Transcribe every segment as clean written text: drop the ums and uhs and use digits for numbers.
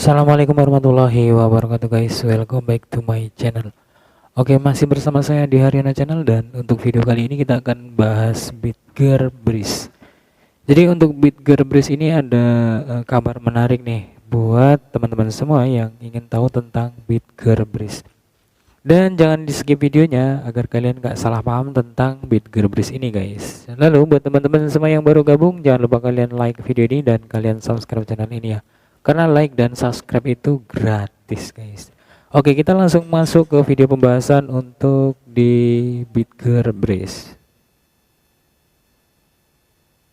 Assalamualaikum warahmatullahi wabarakatuh guys, welcome back to my channel. Oke, masih bersama saya di Haryana Channel, dan untuk video kali ini kita akan bahas Bitger Breeze. Jadi untuk Bitger Breeze ini ada kabar menarik nih buat teman-teman semua yang ingin tahu tentang Bitger Breeze. Dan jangan di skip videonya agar kalian gak salah paham tentang Bitger Breeze ini guys. Lalu buat teman-teman semua yang baru gabung, jangan lupa kalian like video ini dan kalian subscribe channel ini ya, karena like dan subscribe itu gratis guys. Oke, kita langsung masuk ke video pembahasan untuk di Bitger Breeze.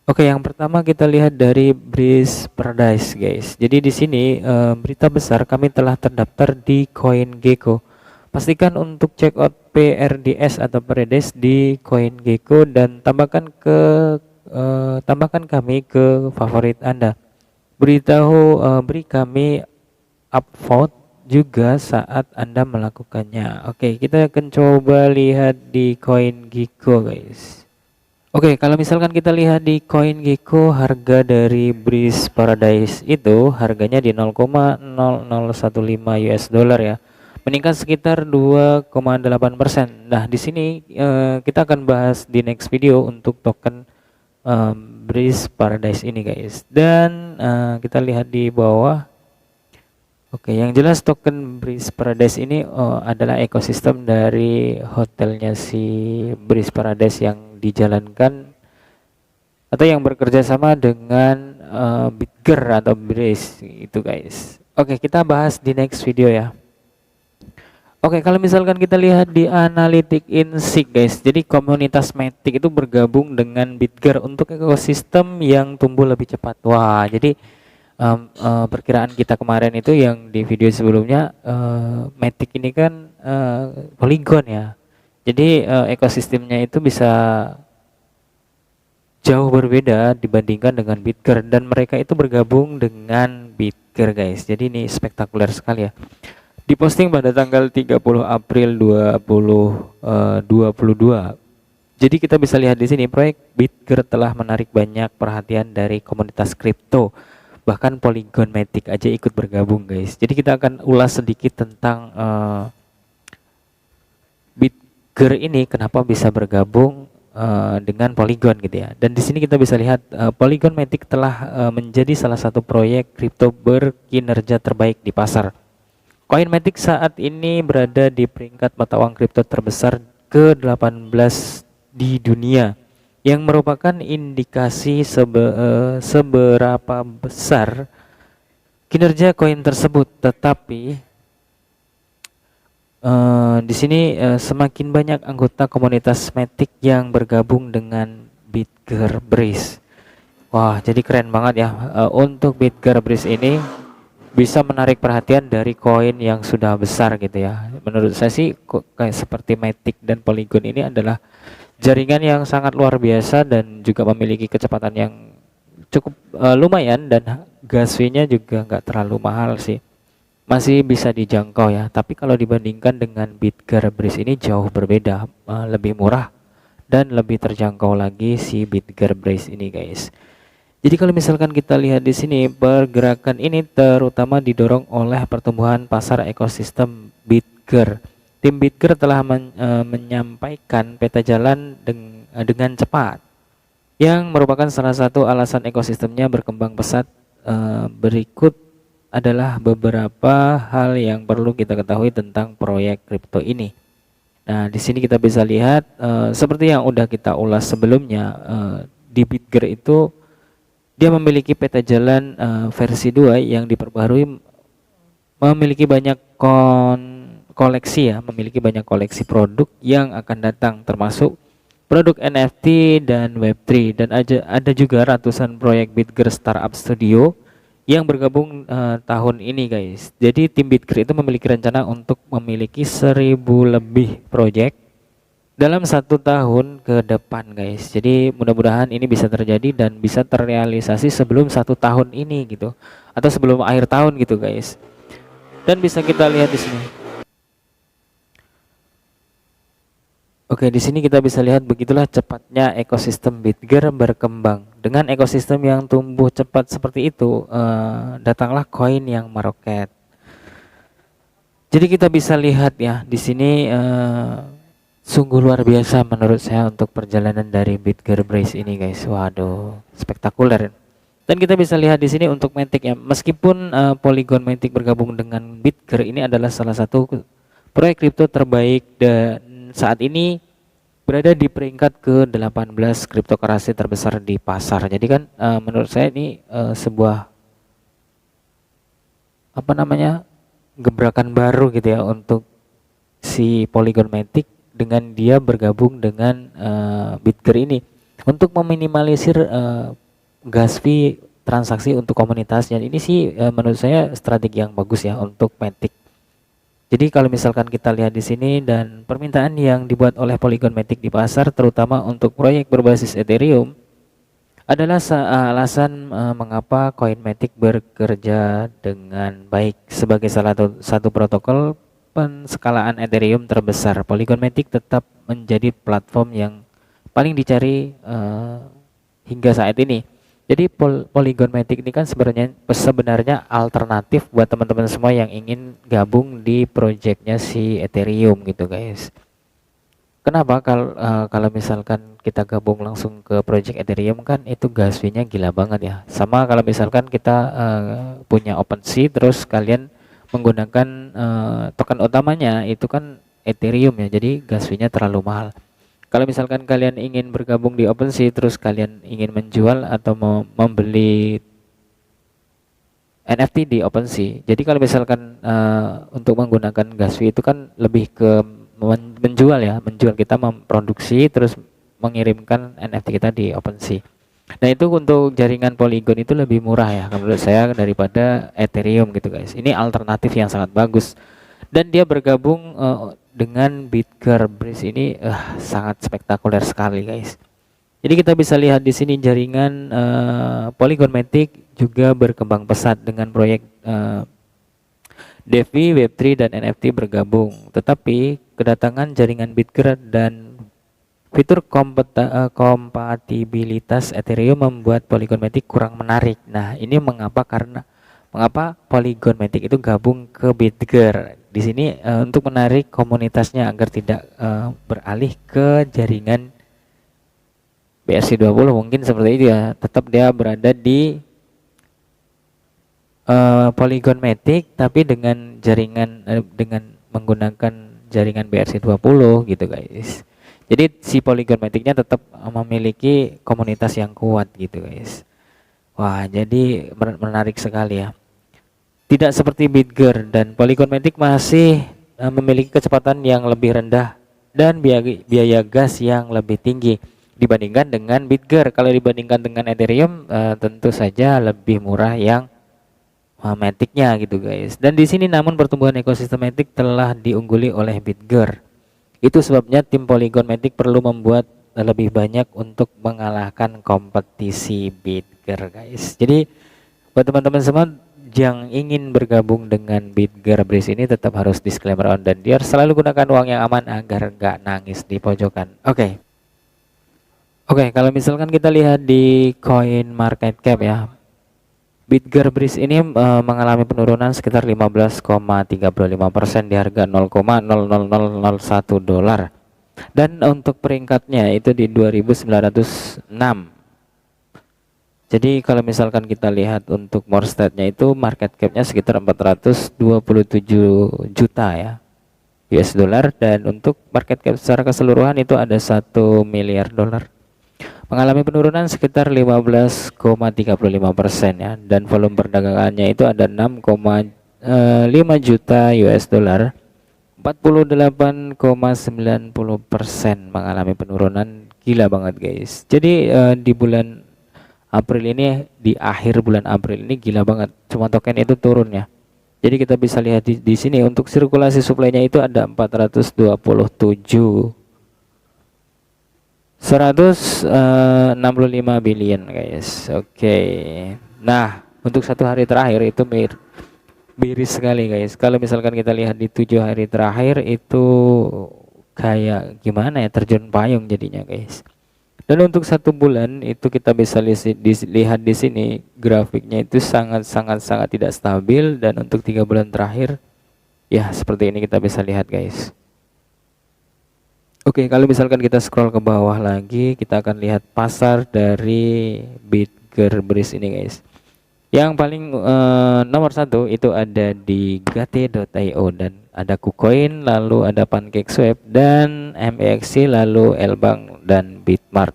Oke, yang pertama kita lihat dari Breeze Paradise guys. Jadi di sini berita besar, kami telah terdaftar di CoinGecko. Pastikan untuk check out PRDS atau Paradise di CoinGecko dan tambahkan kami ke favorit Anda. Beri kami upvote juga saat Anda melakukannya. Oke, kita akan coba lihat di CoinGecko guys. Oke, kalau misalkan kita lihat di CoinGecko, harga dari Breeze Paradise itu harganya di 0,0015 US dollar ya, meningkat sekitar 2,8%. Nah, di sini kita akan bahas di next video untuk token Breeze Paradise ini guys. Dan kita lihat di bawah. Oke, yang jelas token Breeze Paradise ini adalah ekosistem dari hotelnya si Breeze Paradise yang dijalankan atau yang bekerja sama dengan Bitger atau Breeze itu guys. Oke, kita bahas di next video ya. Oke, kalau misalkan kita lihat di Analytic Insight guys, jadi komunitas Matic itu bergabung dengan Bitger untuk ekosistem yang tumbuh lebih cepat. Wah, jadi perkiraan kita kemarin itu yang di video sebelumnya, Matic ini kan Polygon ya. Jadi ekosistemnya itu bisa jauh berbeda dibandingkan dengan Bitger, dan mereka itu bergabung dengan Bitger guys. Jadi ini spektakuler sekali ya. Diposting pada tanggal 30 April 2022. Jadi kita bisa lihat di sini proyek Bitger telah menarik banyak perhatian dari komunitas kripto. Bahkan Polygon Matic aja ikut bergabung guys. Jadi kita akan ulas sedikit tentang Bitger ini kenapa bisa bergabung dengan Polygon gitu ya. Dan di sini kita bisa lihat Polygon Matic telah menjadi salah satu proyek kripto berkinerja terbaik di pasar. CoinMatic saat ini berada di peringkat mata uang kripto terbesar ke-18 di dunia, yang merupakan indikasi seberapa besar kinerja koin tersebut. Tetapi di sini semakin banyak anggota komunitas Matic yang bergabung dengan Bitger Breeze. Wah, jadi keren banget ya. Untuk Bitger Breeze ini bisa menarik perhatian dari koin yang sudah besar gitu ya. Menurut saya sih kayak seperti Matic dan Polygon ini adalah jaringan yang sangat luar biasa dan juga memiliki kecepatan yang cukup lumayan, dan gas fee-nya juga nggak terlalu mahal sih. Masih bisa dijangkau ya. Tapi kalau dibandingkan dengan Bitger Breeze ini jauh berbeda, lebih murah dan lebih terjangkau lagi si Bitger Breeze ini guys. Jadi kalau misalkan kita lihat di sini, pergerakan ini terutama didorong oleh pertumbuhan pasar ekosistem Bitger. Tim Bitger telah menyampaikan peta jalan dengan cepat, yang merupakan salah satu alasan ekosistemnya berkembang pesat. Berikut adalah beberapa hal yang perlu kita ketahui tentang proyek kripto ini. Nah, di sini kita bisa lihat seperti yang udah kita ulas sebelumnya, di Bitger itu dia memiliki peta jalan versi 2 yang diperbarui, memiliki banyak koleksi ya, memiliki banyak koleksi produk yang akan datang, termasuk produk NFT dan Web3, dan ada juga ratusan proyek Bitger Startup Studio yang bergabung tahun ini guys. Jadi tim Bitger itu memiliki rencana untuk memiliki 1000 lebih proyek dalam 1 tahun ke depan guys. Jadi mudah-mudahan ini bisa terjadi dan bisa terrealisasi sebelum 1 tahun ini gitu, atau sebelum akhir tahun gitu guys. Dan bisa kita lihat di sini. Oke, di sini kita bisa lihat begitulah cepatnya ekosistem Bitger berkembang. dengan ekosistem yang tumbuh cepat seperti itu, datanglah koin yang meroket. Jadi kita bisa lihat ya di sini, sungguh luar biasa menurut saya untuk perjalanan dari Bitger Brace ini guys. Waduh, spektakuler. Dan kita bisa lihat di sini untuk Matic ya, meskipun Polygon Matic bergabung dengan Bitger, ini adalah salah satu proyek kripto terbaik dan saat ini berada di peringkat ke-18 kriptokurrency terbesar di pasar. Jadi kan menurut saya ini sebuah apa namanya, gebrakan baru gitu ya untuk si Polygon Matic dengan dia bergabung dengan Bitger ini untuk meminimalisir gas fee transaksi untuk komunitasnya. Ini sih menurut saya strategi yang bagus ya untuk Matic. Jadi kalau misalkan kita lihat di sini dan permintaan yang dibuat oleh Polygon Matic di pasar terutama untuk proyek berbasis Ethereum adalah alasan mengapa koin Matic bekerja dengan baik sebagai salah satu protokol penskalaan Ethereum terbesar. Polygon Matic tetap menjadi platform yang paling dicari hingga saat ini. Jadi Polygon Matic ini kan sebenarnya alternatif buat teman-teman semua yang ingin gabung di projectnya si Ethereum gitu guys. Kenapa kalau misalkan kita gabung langsung ke project Ethereum kan itu gas fee-nya gila banget ya. Sama kalau misalkan kita punya OpenSea terus kalian menggunakan token utamanya itu kan Ethereum ya. Jadi gas fee-nya terlalu mahal. Kalau misalkan kalian ingin bergabung di OpenSea terus kalian ingin menjual atau membeli NFT di OpenSea. Jadi kalau misalkan untuk menggunakan gas fee itu kan lebih ke menjual ya, menjual, kita memproduksi terus mengirimkan NFT kita di OpenSea. Nah itu untuk jaringan Polygon itu lebih murah ya menurut saya daripada Ethereum gitu guys. Ini alternatif yang sangat bagus dan dia bergabung dengan Bitger Brace ini sangat spektakuler sekali guys. Jadi kita bisa lihat di sini jaringan Polygon Matic juga berkembang pesat dengan proyek DeFi, Web3 dan NFT bergabung. Tetapi kedatangan jaringan Bitger dan fitur kompatibilitas Ethereum membuat Polygon Matic kurang menarik. Nah, ini mengapa Polygon Matic itu gabung ke Bitger. Di sini untuk menarik komunitasnya agar tidak beralih ke jaringan BRC20 mungkin seperti itu ya. Tetap dia berada di Polygon Matic tapi dengan jaringan dengan menggunakan jaringan BRC20 gitu guys. Jadi si Polygon Matic-nya tetap memiliki komunitas yang kuat gitu guys. Wah, jadi menarik sekali ya. Tidak seperti Bitger dan Polygon Matic masih memiliki kecepatan yang lebih rendah dan biaya gas yang lebih tinggi dibandingkan dengan Bitger. Kalau dibandingkan dengan Ethereum tentu saja lebih murah yang Matic-nya gitu guys. Dan di sini namun pertumbuhan ekosistem Matic telah diungguli oleh Bitger. Itu sebabnya tim Polygon Matic perlu membuat lebih banyak untuk mengalahkan kompetisi Bitger guys. Jadi buat teman-teman semua yang ingin bergabung dengan Bitger Brace ini tetap harus disclaimer on dan dia selalu gunakan uang yang aman agar nggak nangis di pojokan. Oke, kalau misalkan kita lihat di coin market cap ya, Bitger Brace ini mengalami penurunan sekitar 15,35% di harga 0,00001 dolar dan untuk peringkatnya itu di 2906. Jadi kalau misalkan kita lihat untuk more state-nya itu market cap-nya sekitar 427 juta ya US dollar dan untuk market cap secara keseluruhan itu ada 1 miliar dolar. Mengalami penurunan sekitar 15,35% ya dan volume perdagangannya itu ada 6,5 juta US dollar. 48,90% mengalami penurunan gila banget guys. Jadi di bulan April ini, di akhir bulan April ini gila banget, cuma token itu turun ya. Jadi kita bisa lihat di sini untuk sirkulasi supply-nya itu ada 427 165 billion guys. Oke. Nah, untuk satu hari terakhir itu miris sekali guys. Kalau misalkan kita lihat di 7 hari terakhir itu kayak gimana ya, terjun payung jadinya guys. Dan untuk 1 bulan itu kita bisa lihat di sini grafiknya itu sangat tidak stabil, dan untuk 3 bulan terakhir ya seperti ini kita bisa lihat guys. Oke, kalau misalkan kita scroll ke bawah lagi, kita akan lihat pasar dari BitGearbest ini guys. Yang paling nomor 1 itu ada di Gate.io, dan ada KuCoin, lalu ada PancakeSwap, dan MEXC, lalu Lbank dan Bitmart.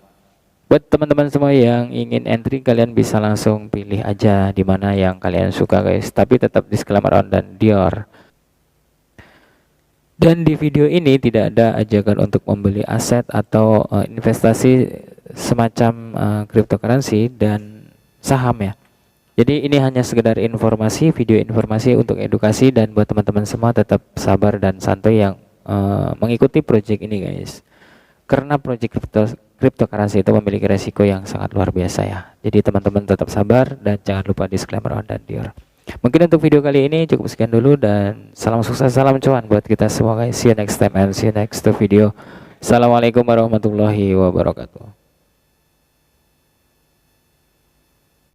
Buat teman-teman semua yang ingin entry, kalian bisa langsung pilih aja di mana yang kalian suka guys. Tapi tetap disclaimer on dan Dior. Dan di video ini tidak ada ajakan untuk membeli aset atau investasi semacam cryptocurrency dan saham ya. Jadi ini hanya sekedar informasi, video informasi untuk edukasi, dan buat teman-teman semua tetap sabar dan santai yang mengikuti project ini guys. Karena project cryptocurrency itu memiliki resiko yang sangat luar biasa ya. Jadi teman-teman tetap sabar dan jangan lupa disclaimer on dan Dior. Mungkin untuk video kali ini cukup sekian dulu, dan salam sukses, salam cuan buat kita semua guys. See you next time and see you next video. Assalamualaikum warahmatullahi wabarakatuh.